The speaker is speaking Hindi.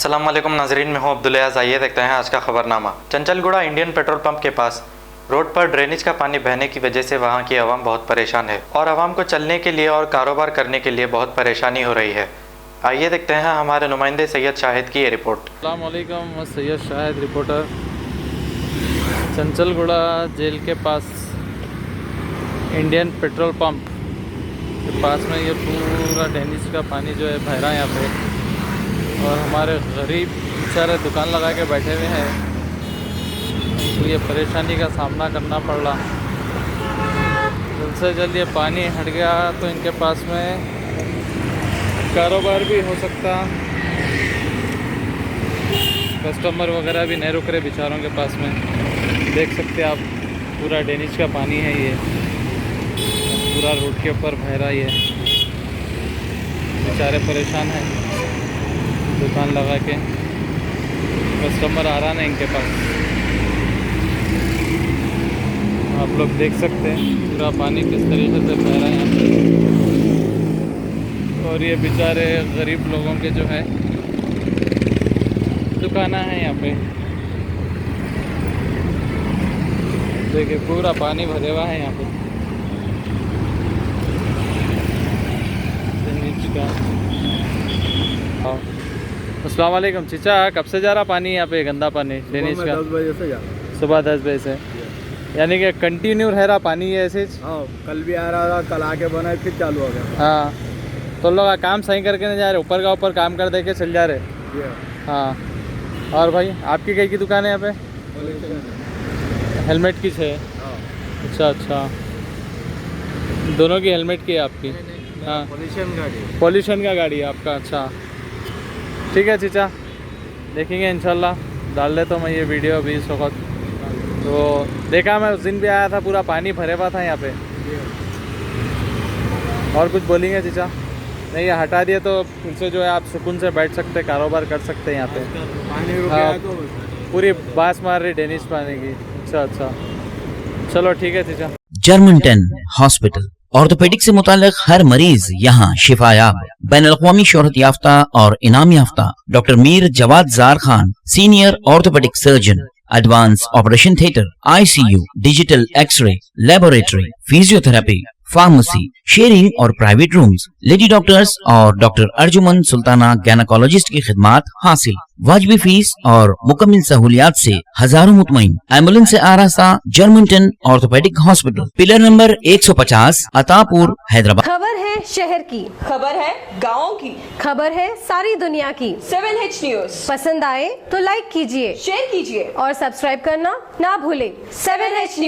अस्सलाम वालेकुम नाजरीन, मैं हूं अब्दुल। आइए देखते हैं आज का खबरनामा। चंचलगुड़ा इंडियन पेट्रोल पंप के पास रोड पर ड्रेनेज का पानी बहने की वजह से वहां की आवाम बहुत परेशान है और आवाम को चलने के लिए और कारोबार करने के लिए बहुत परेशानी हो रही है। आइए देखते हैं हमारे नुमाइंदे सैयद शाहिद की ये रिपोर्ट। अस्सलाम वालेकुम, मैं सैयद शाहिद रिपोर्टर। चंचलगुड़ा जेल के पास इंडियन पेट्रोल पंप के पास में ये पूरा ड्रेनेज का पानी जो है बह रहा है यहाँ पे, और हमारे गरीब बेचारे दुकान लगा के बैठे हुए हैं, तो ये परेशानी का सामना करना पड़ रहा। जल्द से जल्द ये पानी हट गया तो इनके पास में कारोबार भी हो सकता, कस्टमर वगैरह भी नहीं रुक रहे बेचारों के पास में। देख सकते हैं आप, पूरा ड्रेनेज का पानी है, ये पूरा रोड के ऊपर बह रहा है। बेचारे परेशान हैं, दुकान लगा के कस्टमर आ रहा नहीं इनके पास। आप लोग देख सकते हैं पूरा पानी किस तरीके से बह रहा है यहाँ पे, और ये बेचारे गरीब लोगों के जो है दुकाना है यहाँ पे। देखिए पूरा पानी भरे हुआ है यहाँ पे नीचे का। अस्सलाम वालेकुम चीचा, कब से जा रहा पानी यहाँ पे, गंदा पानी ड्रेनेज का? 10 बजे से जा रहा। सुबह 10 बजे से, यानी कि कंटिन्यू रह रहा पानी है ऐसे? हाँ, कल भी आ रहा था, कल आके बना फिर चालू हो गया। हाँ, तो लोग काम सही करके नहीं जा रहे, ऊपर का ऊपर काम कर दे के चल जा रहे। हाँ, और भाई आपकी कई की दुकान है यहाँ पे? हेलमेट की है? अच्छा अच्छा, दोनों की हेलमेट की है आपकी? हाँ, पॉल्यूशन का गाड़ी है आपका। अच्छा ठीक है चीचा, देखेंगे इंशाल्लाह। डाल देता हूँ मैं ये वीडियो अभी इस वक्त। तो देखा मैं उस दिन भी आया था, पूरा पानी भरे हुआ था यहाँ पे। और कुछ बोलेंगे चीचा? नहीं, ये हटा दिए तो फिर से जो है आप सुकून से बैठ सकते, कारोबार कर सकते हैं यहाँ पे। पानी रुक गया तो पूरी बास मार रही ड्रेनेज पानी की। अच्छा अच्छा, चलो ठीक है चीचा। जर्मनटन हॉस्पिटल ऑर्थोपेडिक से मुताल्लिक हर मरीज यहाँ शिफायाब। बैनुल-अक़वामी शोहरत याफ्ता और इनाम याफ्ता doctor Mir Jawad Jar Khan, senior orthopaedic surgeon, advance operation theatre, ICU, digital x ray, laboratory, physiotherapy, pharmacy, sharing और प्राइवेट रूम्स, लेडी डॉक्टर्स और डॉक्टर अर्जुमन सुल्ताना गैनाकोलॉजिस्ट की खिदमात हासिल। वाजिबी फीस और मुकम्मल सहूलियात से हजारों मुतमईन। एम्बुलेंस से आरास्ता Germanton orthopaedic hospital, pillar number 150, Attapur, Hyderabad. खबर है शहर की, खबर है गाँव की, खबर है सारी दुनिया की। 7H न्यूज पसंद आए तो लाइक कीजिए, शेयर कीजिए और सब्सक्राइब करना ना भूले। 7H news.